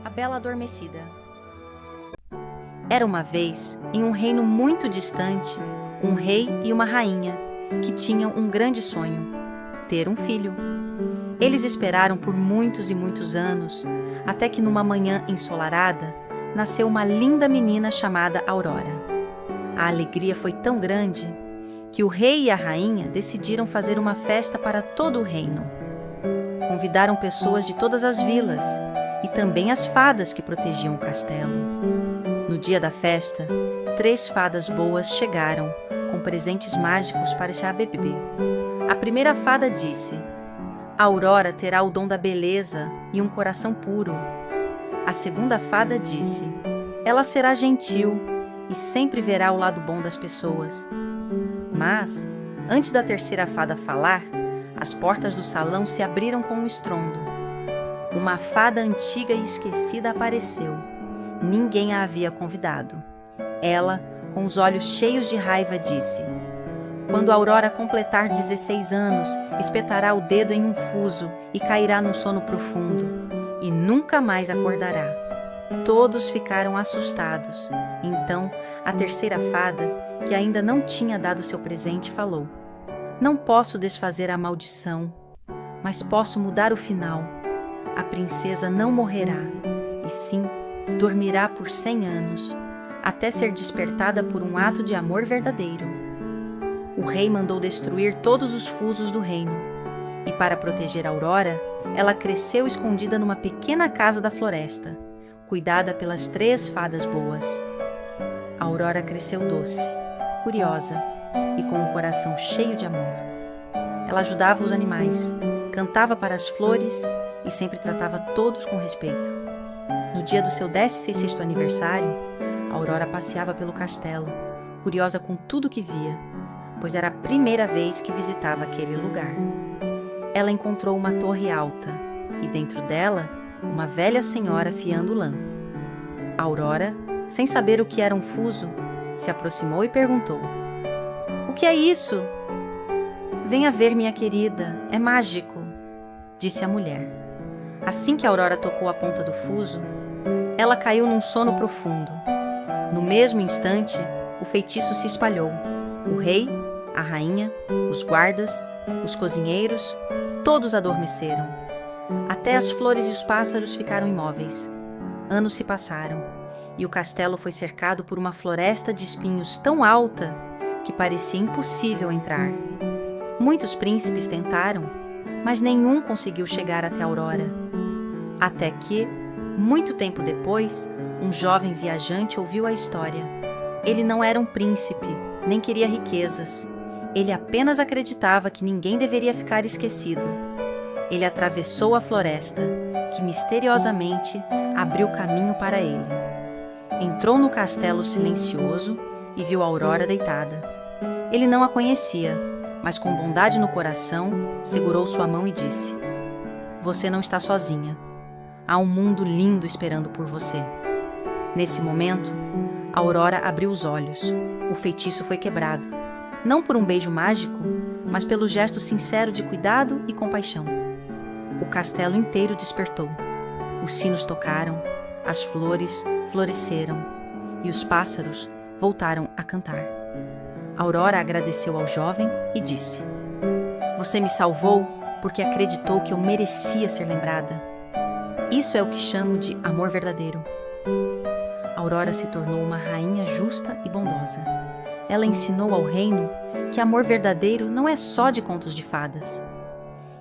A Bela Adormecida. Era uma vez, em um reino muito distante, um rei e uma rainha que tinham um grande sonho: ter um filho. Eles esperaram por muitos e muitos anos, até que numa manhã ensolarada, nasceu uma linda menina chamada Aurora. A alegria foi tão grande que o rei e a rainha decidiram fazer uma festa para todo o reino. Convidaram pessoas de todas as vilas e também as fadas que protegiam o castelo. No dia da festa, 3 fadas boas chegaram com presentes mágicos para a bebê. A primeira fada disse: "A Aurora terá o dom da beleza e um coração puro." A segunda fada disse: "Ela será gentil e sempre verá o lado bom das pessoas." Mas, antes da terceira fada falar, as portas do salão se abriram com um estrondo. Uma fada antiga e esquecida apareceu. Ninguém a havia convidado. Ela, com os olhos cheios de raiva, disse: "Quando a Aurora completar 16 anos, espetará o dedo em um fuso e cairá num sono profundo, e nunca mais acordará." Todos ficaram assustados. Então, a terceira fada, que ainda não tinha dado seu presente, falou: "Não posso desfazer a maldição, mas posso mudar o final. A princesa não morrerá, e sim dormirá por 100 anos, até ser despertada por um ato de amor verdadeiro." O rei mandou destruir todos os fusos do reino, e para proteger a Aurora, ela cresceu escondida numa pequena casa da floresta, cuidada pelas 3 fadas boas. A Aurora cresceu doce, curiosa e com um coração cheio de amor. Ela ajudava os animais, cantava para as flores e sempre tratava todos com respeito. No dia do seu 16º aniversário, a Aurora passeava pelo castelo, curiosa com tudo que via, pois era a primeira vez que visitava aquele lugar. Ela encontrou uma torre alta e dentro dela, uma velha senhora fiando lã. A Aurora, sem saber o que era um fuso, se aproximou e perguntou: "O que é isso?" "Venha ver, minha querida, é mágico", disse a mulher. Assim que a Aurora tocou a ponta do fuso, ela caiu num sono profundo. No mesmo instante, o feitiço se espalhou. O rei, a rainha, os guardas, os cozinheiros, todos adormeceram. Até as flores e os pássaros ficaram imóveis. Anos se passaram, e o castelo foi cercado por uma floresta de espinhos tão alta que parecia impossível entrar. Muitos príncipes tentaram, mas nenhum conseguiu chegar até a Aurora. Até que, muito tempo depois, um jovem viajante ouviu a história. Ele não era um príncipe, nem queria riquezas. Ele apenas acreditava que ninguém deveria ficar esquecido. Ele atravessou a floresta, que misteriosamente abriu caminho para ele. Entrou no castelo silencioso e viu a Aurora deitada. Ele não a conhecia, mas com bondade no coração, segurou sua mão e disse: "Você não está sozinha. Há um mundo lindo esperando por você." Nesse momento, a Aurora abriu os olhos. O feitiço foi quebrado, não por um beijo mágico, mas pelo gesto sincero de cuidado e compaixão. O castelo inteiro despertou. Os sinos tocaram, as flores floresceram e os pássaros voltaram a cantar. A Aurora agradeceu ao jovem e disse: "Você me salvou porque acreditou que eu merecia ser lembrada. Isso é o que chamo de amor verdadeiro." A Aurora se tornou uma rainha justa e bondosa. Ela ensinou ao reino que amor verdadeiro não é só de contos de fadas.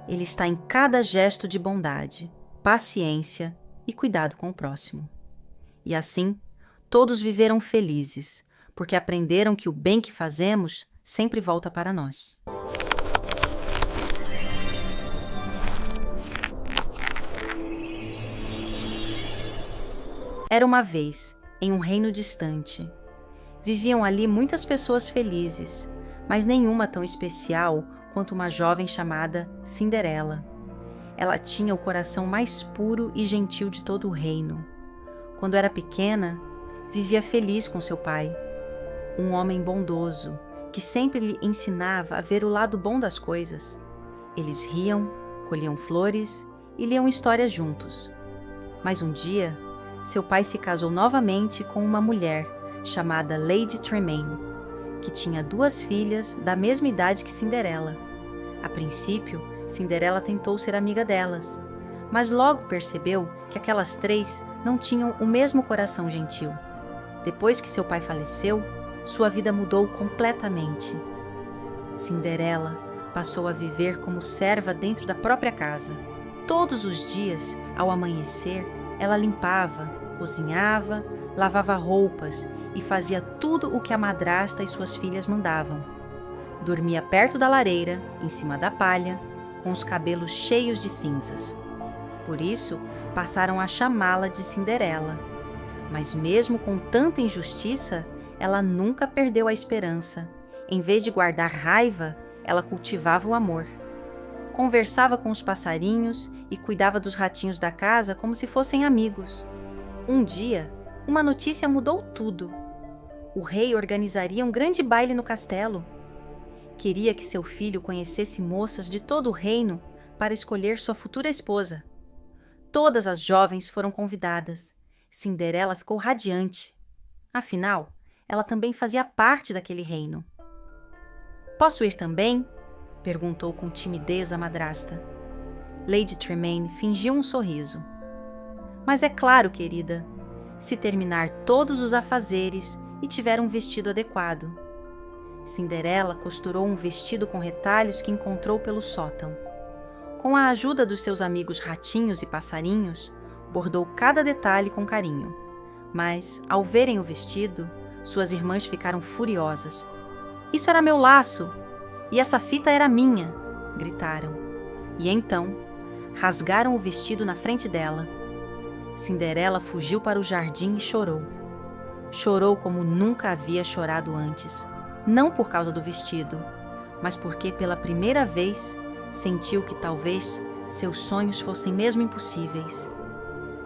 Ele está em cada gesto de bondade, paciência e cuidado com o próximo. E assim, todos viveram felizes, porque aprenderam que o bem que fazemos sempre volta para nós. Era uma vez, em um reino distante. Viviam ali muitas pessoas felizes, mas nenhuma tão especial quanto uma jovem chamada Cinderela. Ela tinha o coração mais puro e gentil de todo o reino. Quando era pequena, vivia feliz com seu pai, um homem bondoso, que sempre lhe ensinava a ver o lado bom das coisas. Eles riam, colhiam flores e liam histórias juntos. Mas um dia, seu pai se casou novamente com uma mulher chamada Lady Tremaine, que tinha 2 filhas da mesma idade que Cinderela. A princípio, Cinderela tentou ser amiga delas, mas logo percebeu que aquelas 3 não tinham o mesmo coração gentil. Depois que seu pai faleceu, sua vida mudou completamente. Cinderela passou a viver como serva dentro da própria casa. Todos os dias, ao amanhecer, ela limpava, cozinhava, lavava roupas e fazia tudo o que a madrasta e suas filhas mandavam. Dormia perto da lareira, em cima da palha, com os cabelos cheios de cinzas. Por isso, passaram a chamá-la de Cinderela. Mas mesmo com tanta injustiça, ela nunca perdeu a esperança. Em vez de guardar raiva, ela cultivava o amor. Conversava com os passarinhos e cuidava dos ratinhos da casa como se fossem amigos. Um dia, uma notícia mudou tudo. O rei organizaria um grande baile no castelo. Queria que seu filho conhecesse moças de todo o reino para escolher sua futura esposa. Todas as jovens foram convidadas. Cinderela ficou radiante. Afinal, ela também fazia parte daquele reino. "Posso ir também?" perguntou com timidez a madrasta. Lady Tremaine fingiu um sorriso. "Mas é claro, querida, se terminar todos os afazeres e tiver um vestido adequado." Cinderela costurou um vestido com retalhos que encontrou pelo sótão. Com a ajuda dos seus amigos ratinhos e passarinhos, bordou cada detalhe com carinho. Mas, ao verem o vestido, suas irmãs ficaram furiosas. "Isso era meu laço! E essa fita era minha!" gritaram. E então, rasgaram o vestido na frente dela. Cinderela fugiu para o jardim e chorou. Chorou como nunca havia chorado antes. Não por causa do vestido, mas porque pela primeira vez sentiu que talvez seus sonhos fossem mesmo impossíveis.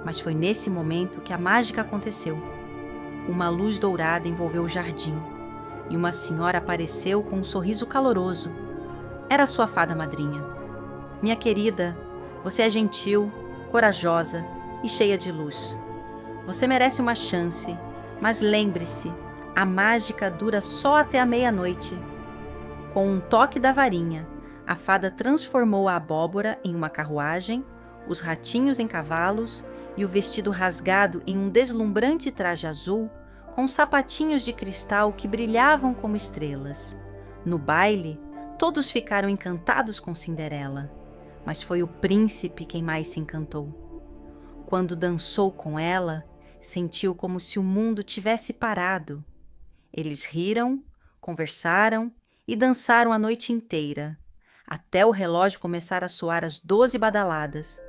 Mas foi nesse momento que a mágica aconteceu. Uma luz dourada envolveu o jardim e uma senhora apareceu com um sorriso caloroso. Era sua fada madrinha. "Minha querida, você é gentil, corajosa e cheia de luz. Você merece uma chance, mas lembre-se, a mágica dura só até a meia-noite." Com um toque da varinha, a fada transformou a abóbora em uma carruagem, os ratinhos em cavalos e o vestido rasgado em um deslumbrante traje azul com sapatinhos de cristal que brilhavam como estrelas. No baile, todos ficaram encantados com Cinderela, mas foi o príncipe quem mais se encantou. Quando dançou com ela, sentiu como se o mundo tivesse parado. Eles riram, conversaram e dançaram a noite inteira, até o relógio começar a soar as 12 badaladas.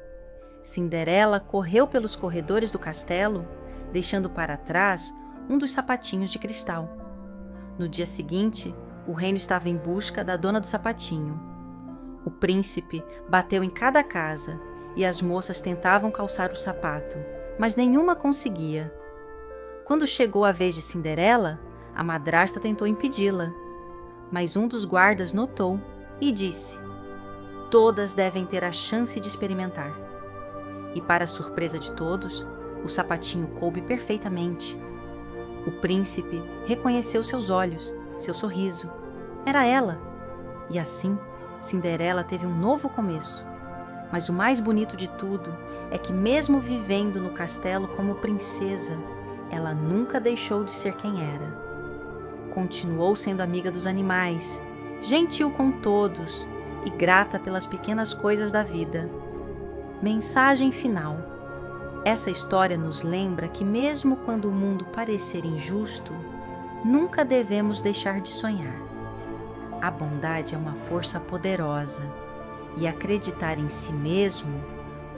Cinderela correu pelos corredores do castelo, deixando para trás um dos sapatinhos de cristal. No dia seguinte, o reino estava em busca da dona do sapatinho. O príncipe bateu em cada casa e as moças tentavam calçar o sapato, mas nenhuma conseguia. Quando chegou a vez de Cinderela, a madrasta tentou impedi-la, mas um dos guardas notou e disse: "Todas devem ter a chance de experimentar." E para a surpresa de todos, o sapatinho coube perfeitamente. O príncipe reconheceu seus olhos, seu sorriso. Era ela. E assim, Cinderela teve um novo começo. Mas o mais bonito de tudo é que, mesmo vivendo no castelo como princesa, ela nunca deixou de ser quem era. Continuou sendo amiga dos animais, gentil com todos e grata pelas pequenas coisas da vida. Mensagem final. Essa história nos lembra que mesmo quando o mundo parecer injusto, nunca devemos deixar de sonhar. A bondade é uma força poderosa e acreditar em si mesmo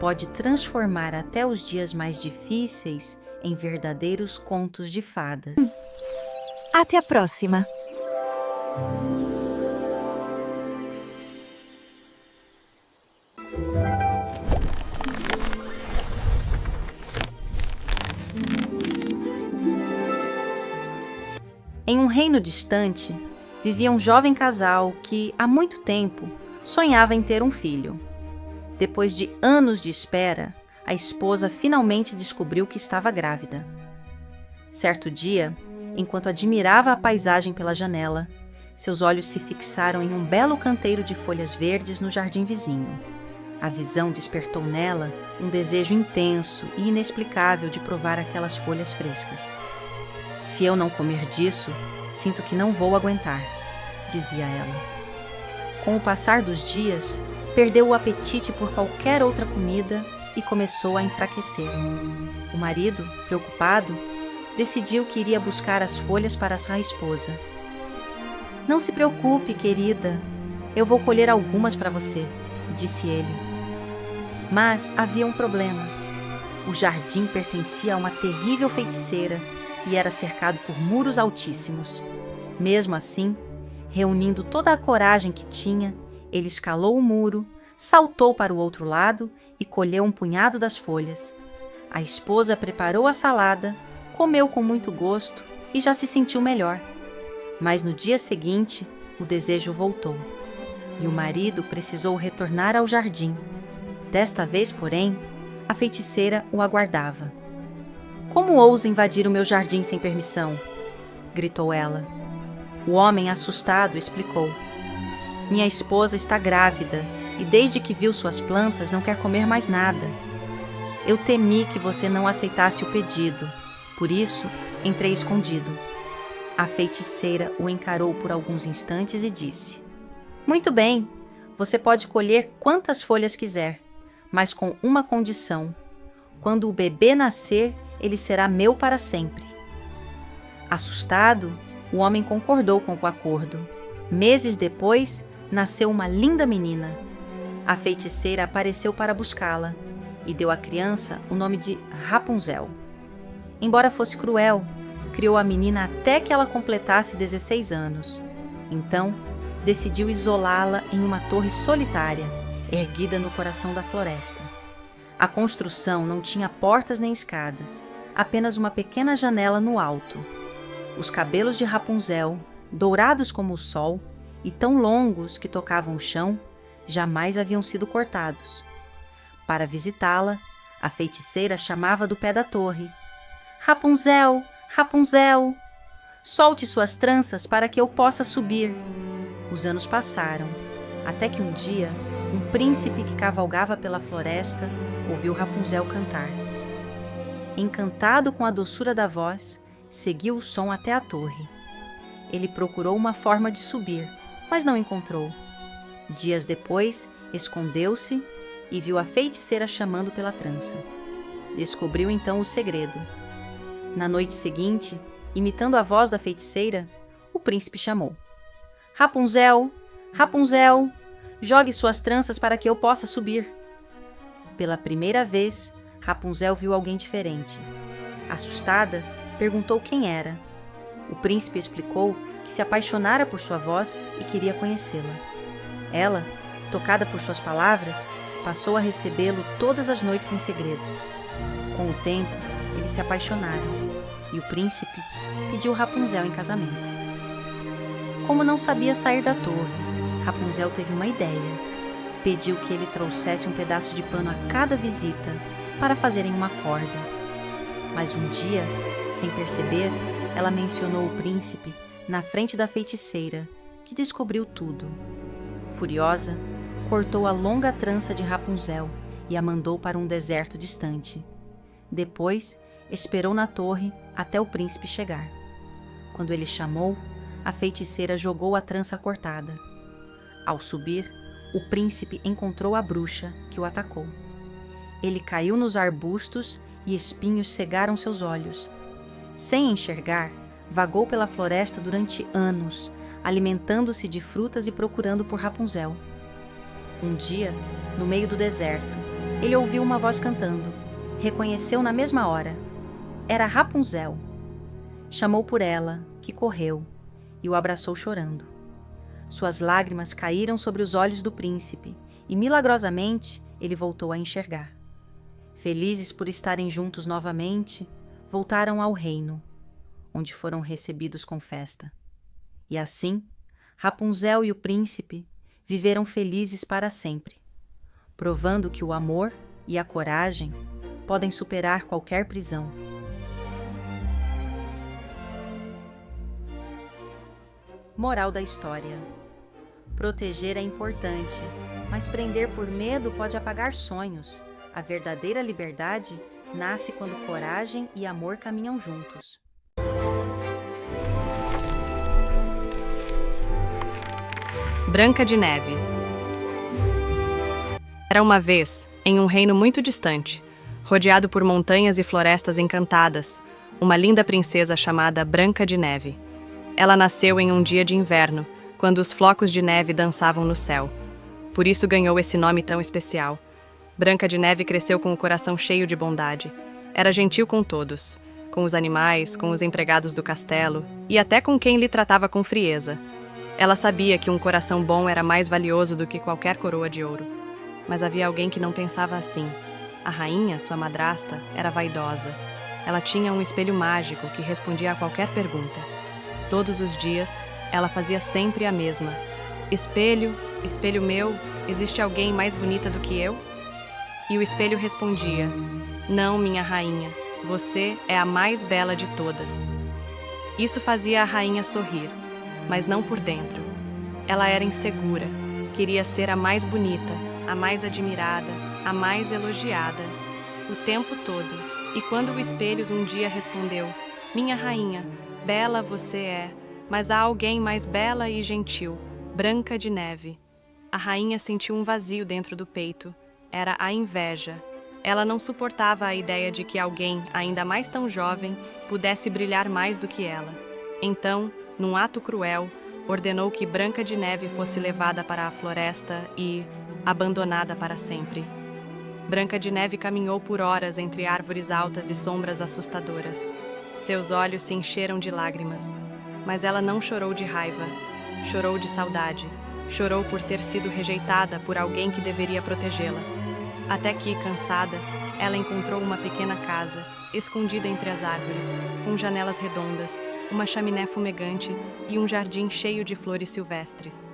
pode transformar até os dias mais difíceis em verdadeiros contos de fadas. Até a próxima! Em um reino distante, vivia um jovem casal que, há muito tempo, sonhava em ter um filho. Depois de anos de espera, a esposa finalmente descobriu que estava grávida. Certo dia, enquanto admirava a paisagem pela janela, seus olhos se fixaram em um belo canteiro de folhas verdes no jardim vizinho. A visão despertou nela um desejo intenso e inexplicável de provar aquelas folhas frescas. "Se eu não comer disso, sinto que não vou aguentar", dizia ela. Com o passar dos dias, perdeu o apetite por qualquer outra comida e começou a enfraquecer. O marido, preocupado, decidiu que iria buscar as folhas para sua esposa. "Não se preocupe, querida, eu vou colher algumas para você", disse ele. Mas havia um problema. O jardim pertencia a uma terrível feiticeira e era cercado por muros altíssimos. Mesmo assim, reunindo toda a coragem que tinha, ele escalou o muro, saltou para o outro lado e colheu um punhado das folhas. A esposa preparou a salada, comeu com muito gosto e já se sentiu melhor. Mas no dia seguinte, o desejo voltou, e o marido precisou retornar ao jardim. Desta vez, porém, a feiticeira o aguardava. "Como ousa invadir o meu jardim sem permissão?", gritou ela. O homem, assustado, explicou: "Minha esposa está grávida e desde que viu suas plantas não quer comer mais nada. Eu temi que você não aceitasse o pedido, por isso entrei escondido." A feiticeira o encarou por alguns instantes e disse: "Muito bem, você pode colher quantas folhas quiser, mas com uma condição: quando o bebê nascer, ele será meu para sempre." Assustado, o homem concordou com o acordo. Meses depois, nasceu uma linda menina. A feiticeira apareceu para buscá-la e deu à criança o nome de Rapunzel. Embora fosse cruel, criou a menina até que ela completasse 16 anos. Então, decidiu isolá-la em uma torre solitária, erguida no coração da floresta. A construção não tinha portas nem escadas, apenas uma pequena janela no alto. Os cabelos de Rapunzel, dourados como o sol e tão longos que tocavam o chão, jamais haviam sido cortados. Para visitá-la, a feiticeira chamava do pé da torre: "Rapunzel, Rapunzel, solte suas tranças para que eu possa subir." Os anos passaram, até que um dia, um príncipe que cavalgava pela floresta ouviu Rapunzel cantar. Encantado com a doçura da voz, seguiu o som até a torre. Ele procurou uma forma de subir, mas não encontrou. Dias depois, escondeu-se e viu a feiticeira chamando pela trança. Descobriu então o segredo. Na noite seguinte, imitando a voz da feiticeira, o príncipe chamou: "Rapunzel, Rapunzel, jogue suas tranças para que eu possa subir." Pela primeira vez, Rapunzel viu alguém diferente. Assustada, perguntou quem era. O príncipe explicou que se apaixonara por sua voz e queria conhecê-la. Ela, tocada por suas palavras, passou a recebê-lo todas as noites em segredo. Com o tempo, eles se apaixonaram e o príncipe pediu Rapunzel em casamento. Como não sabia sair da torre, Rapunzel teve uma ideia. Pediu que ele trouxesse um pedaço de pano a cada visita para fazerem uma corda. Mas um dia, sem perceber, ela mencionou o príncipe na frente da feiticeira, que descobriu tudo. Furiosa, cortou a longa trança de Rapunzel e a mandou para um deserto distante. Depois, esperou na torre até o príncipe chegar. Quando ele chamou, a feiticeira jogou a trança cortada. Ao subir, o príncipe encontrou a bruxa, que o atacou. Ele caiu nos arbustos e espinhos cegaram seus olhos. Sem enxergar, vagou pela floresta durante anos, alimentando-se de frutas e procurando por Rapunzel. Um dia, no meio do deserto, ele ouviu uma voz cantando. Reconheceu na mesma hora. Era Rapunzel. Chamou por ela, que correu, e o abraçou chorando. Suas lágrimas caíram sobre os olhos do príncipe e, milagrosamente, ele voltou a enxergar. Felizes por estarem juntos novamente, voltaram ao reino, onde foram recebidos com festa. E assim, Rapunzel e o príncipe viveram felizes para sempre, provando que o amor e a coragem podem superar qualquer prisão. Moral da história: proteger é importante, mas prender por medo pode apagar sonhos. A verdadeira liberdade nasce quando coragem e amor caminham juntos. Branca de Neve. Era uma vez, em um reino muito distante, rodeado por montanhas e florestas encantadas, uma linda princesa chamada Branca de Neve. Ela nasceu em um dia de inverno, quando os flocos de neve dançavam no céu. Por isso ganhou esse nome tão especial. Branca de Neve cresceu com o coração cheio de bondade. Era gentil com todos, com os animais, com os empregados do castelo e até com quem lhe tratava com frieza. Ela sabia que um coração bom era mais valioso do que qualquer coroa de ouro. Mas havia alguém que não pensava assim. A rainha, sua madrasta, era vaidosa. Ela tinha um espelho mágico que respondia a qualquer pergunta. Todos os dias, ela fazia sempre a mesma. Espelho, espelho meu, existe alguém mais bonita do que eu? E o espelho respondia: não, minha rainha, você é a mais bela de todas. Isso fazia a rainha sorrir, mas não por dentro. Ela era insegura, queria ser a mais bonita, a mais admirada, a mais elogiada, o tempo todo. E quando o espelho um dia respondeu: minha rainha, bela você é, mas há alguém mais bela e gentil, Branca de Neve. A rainha sentiu um vazio dentro do peito. Era a inveja. Ela não suportava a ideia de que alguém, ainda mais tão jovem, pudesse brilhar mais do que ela. Então, num ato cruel, ordenou que Branca de Neve fosse levada para a floresta e abandonada para sempre. Branca de Neve caminhou por horas entre árvores altas e sombras assustadoras. Seus olhos se encheram de lágrimas, mas ela não chorou de raiva. Chorou de saudade. Chorou por ter sido rejeitada por alguém que deveria protegê-la. Até que, cansada, ela encontrou uma pequena casa, escondida entre as árvores, com janelas redondas, uma chaminé fumegante e um jardim cheio de flores silvestres.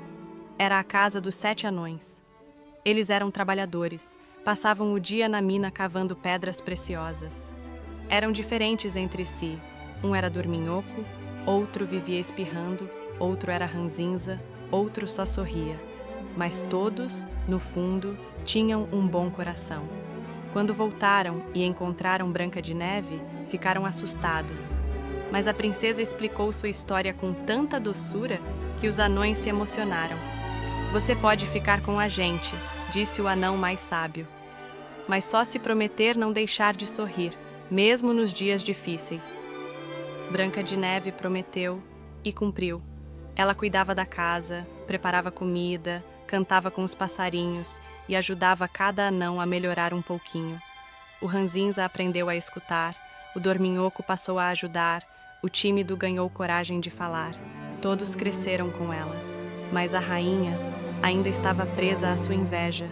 Era a casa dos 7 anões. Eles eram trabalhadores, passavam o dia na mina cavando pedras preciosas. Eram diferentes entre si. Um era dorminhoco, outro vivia espirrando, outro era ranzinza, outro só sorria. Mas todos, no fundo, tinham um bom coração. Quando voltaram e encontraram Branca de Neve, ficaram assustados. Mas a princesa explicou sua história com tanta doçura que os anões se emocionaram. Você pode ficar com a gente, disse o anão mais sábio. Mas só se prometer não deixar de sorrir, mesmo nos dias difíceis. Branca de Neve prometeu e cumpriu. Ela cuidava da casa, preparava comida, cantava com os passarinhos e ajudava cada anão a melhorar um pouquinho. O ranzinza aprendeu a escutar, o dorminhoco passou a ajudar, o tímido ganhou coragem de falar. Todos cresceram com ela, mas a rainha ainda estava presa à sua inveja.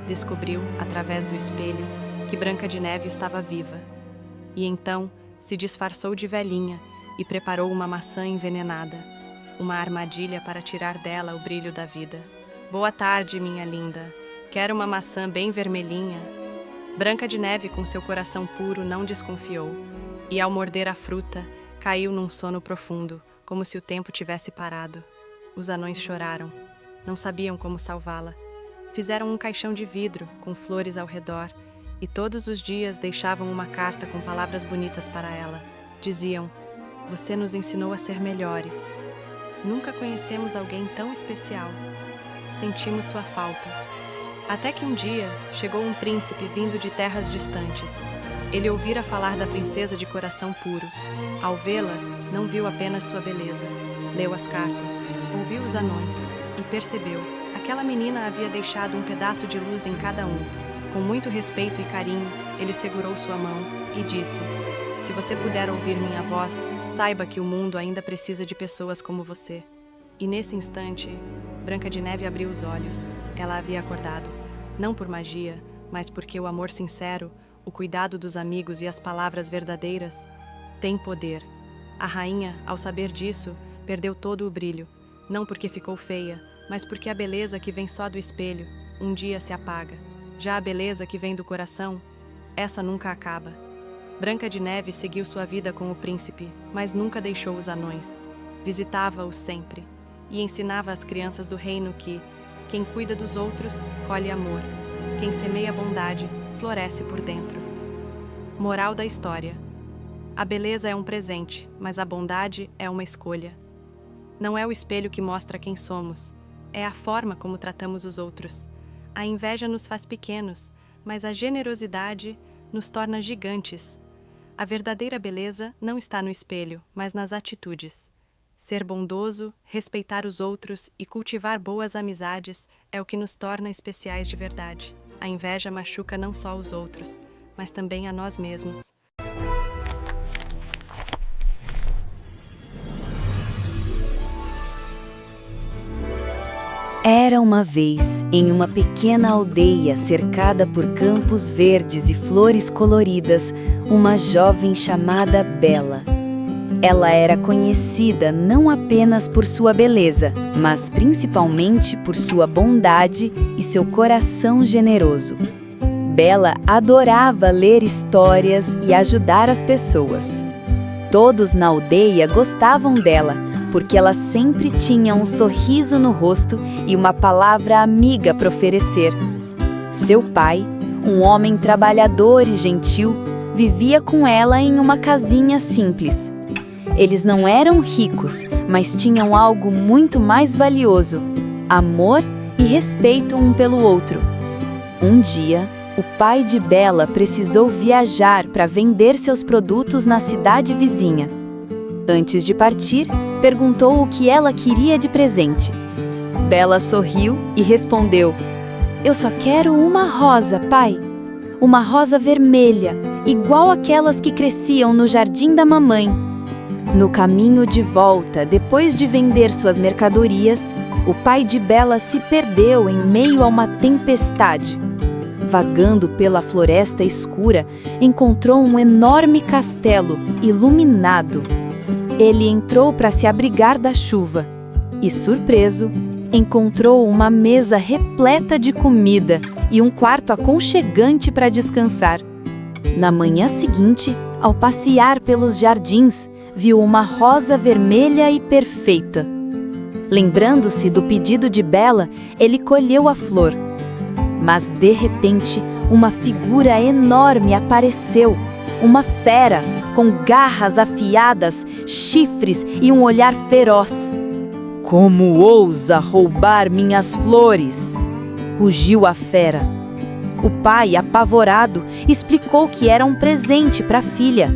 Descobriu, através do espelho, que Branca de Neve estava viva. E então se disfarçou de velhinha e preparou uma maçã envenenada, uma armadilha para tirar dela o brilho da vida. Boa tarde, minha linda. Quer uma maçã bem vermelhinha? Branca de Neve, com seu coração puro, não desconfiou, e ao morder a fruta, caiu num sono profundo, como se o tempo tivesse parado. Os anões choraram. Não sabiam como salvá-la. Fizeram um caixão de vidro, com flores ao redor, e todos os dias deixavam uma carta com palavras bonitas para ela. Diziam: você nos ensinou a ser melhores. Nunca conhecemos alguém tão especial. Sentimos sua falta. Até que um dia chegou um príncipe vindo de terras distantes. Ele ouvira falar da princesa de coração puro. Ao vê-la, não viu apenas sua beleza. Leu as cartas, ouviu os anões e percebeu: aquela menina havia deixado um pedaço de luz em cada um. Com muito respeito e carinho, ele segurou sua mão e disse: se você puder ouvir minha voz, saiba que o mundo ainda precisa de pessoas como você. E nesse instante, Branca de Neve abriu os olhos. Ela havia acordado, não por magia, mas porque o amor sincero, o cuidado dos amigos e as palavras verdadeiras têm poder. A rainha, ao saber disso, perdeu todo o brilho, não porque ficou feia, mas porque a beleza que vem só do espelho um dia se apaga. Já a beleza que vem do coração essa nunca acaba. Branca de Neve seguiu sua vida com o príncipe, mas nunca deixou os anões. Visitava-os sempre e ensinava às crianças do reino que quem cuida dos outros colhe amor, quem semeia bondade floresce por dentro. Moral da história: a beleza é um presente, mas a bondade é uma escolha. Não é o espelho que mostra quem somos, é a forma como tratamos os outros. A inveja nos faz pequenos, mas a generosidade nos torna gigantes. A verdadeira beleza não está no espelho, mas nas atitudes. Ser bondoso, respeitar os outros e cultivar boas amizades é o que nos torna especiais de verdade. A inveja machuca não só os outros, mas também a nós mesmos. Era uma vez, em uma pequena aldeia cercada por campos verdes e flores coloridas, uma jovem chamada Bela. Ela era conhecida não apenas por sua beleza, mas principalmente por sua bondade e seu coração generoso. Bela adorava ler histórias e ajudar as pessoas. Todos na aldeia gostavam dela, porque ela sempre tinha um sorriso no rosto e uma palavra amiga para oferecer. Seu pai, um homem trabalhador e gentil, vivia com ela em uma casinha simples. Eles não eram ricos, mas tinham algo muito mais valioso: amor e respeito um pelo outro. Um dia, o pai de Bela precisou viajar para vender seus produtos na cidade vizinha. Antes de partir, perguntou o que ela queria de presente. Bela sorriu e respondeu: "Eu só quero uma rosa, pai. Uma rosa vermelha, igual aquelas que cresciam no jardim da mamãe." No caminho de volta, depois de vender suas mercadorias, o pai de Bela se perdeu em meio a uma tempestade. Vagando pela floresta escura, encontrou um enorme castelo, iluminado. Ele entrou para se abrigar da chuva e, surpreso, encontrou uma mesa repleta de comida e um quarto aconchegante para descansar. Na manhã seguinte, ao passear pelos jardins, viu uma rosa vermelha e perfeita. Lembrando-se do pedido de Bela, ele colheu a flor. Mas, de repente, uma figura enorme apareceu. Uma fera, com garras afiadas, chifres e um olhar feroz. "Como ousa roubar minhas flores?" rugiu a fera. O pai, apavorado, explicou que era um presente para a filha.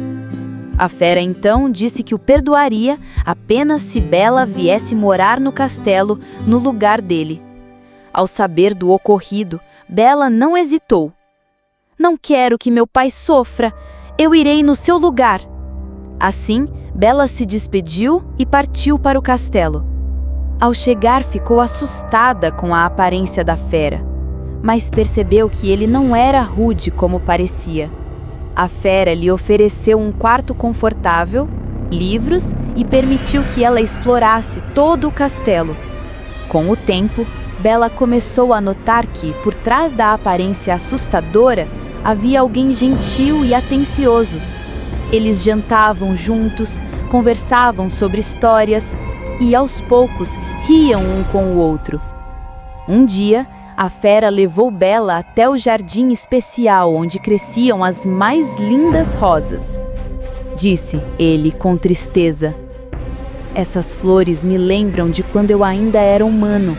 A fera então disse que o perdoaria apenas se Bela viesse morar no castelo no lugar dele. Ao saber do ocorrido, Bela não hesitou. "Não quero que meu pai sofra. Eu irei no seu lugar." Assim, Bela se despediu e partiu para o castelo. Ao chegar, ficou assustada com a aparência da fera, mas percebeu que ele não era rude como parecia. A fera lhe ofereceu um quarto confortável, livros e permitiu que ela explorasse todo o castelo. Com o tempo, Bela começou a notar que, por trás da aparência assustadora, havia alguém gentil e atencioso. Eles jantavam juntos, conversavam sobre histórias e, aos poucos, riam um com o outro. Um dia, a fera levou Bela até o jardim especial onde cresciam as mais lindas rosas. Disse ele com tristeza: "Essas flores me lembram de quando eu ainda era humano."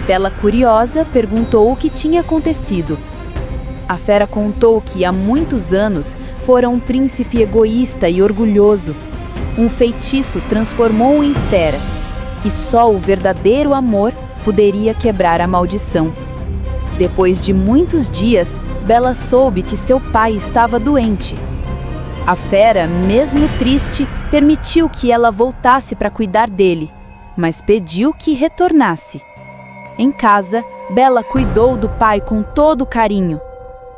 Bela, curiosa, perguntou o que tinha acontecido. A fera contou que há muitos anos fora um príncipe egoísta e orgulhoso. Um feitiço transformou-o em fera, e só o verdadeiro amor poderia quebrar a maldição. Depois de muitos dias, Bela soube que seu pai estava doente. A fera, mesmo triste, permitiu que ela voltasse para cuidar dele, mas pediu que retornasse. Em casa, Bela cuidou do pai com todo carinho.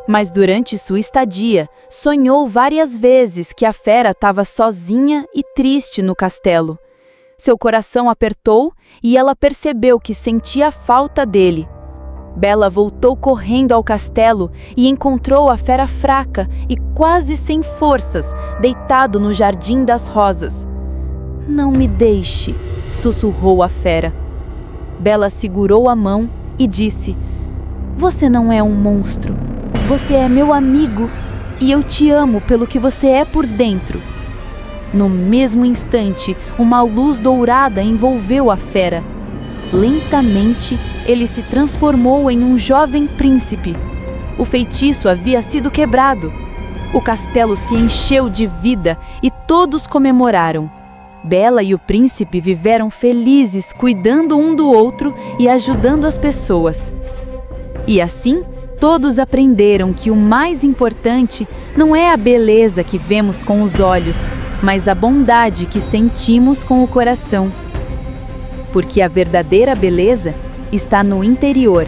Mas durante sua estadia, sonhou várias vezes que a fera estava sozinha e triste no castelo. Seu coração apertou e ela percebeu que sentia falta dele. Bela voltou correndo ao castelo e encontrou a fera fraca e quase sem forças, deitado no jardim das rosas. "Não me deixe", sussurrou a fera. Bela segurou a mão e disse: "Você não é um monstro. Você é meu amigo e eu te amo pelo que você é por dentro." No mesmo instante, uma luz dourada envolveu a fera. Lentamente, ele se transformou em um jovem príncipe. O feitiço havia sido quebrado. O castelo se encheu de vida e todos comemoraram. Bela e o príncipe viveram felizes, cuidando um do outro e ajudando as pessoas. E assim, todos aprenderam que o mais importante não é a beleza que vemos com os olhos, mas a bondade que sentimos com o coração. Porque a verdadeira beleza está no interior.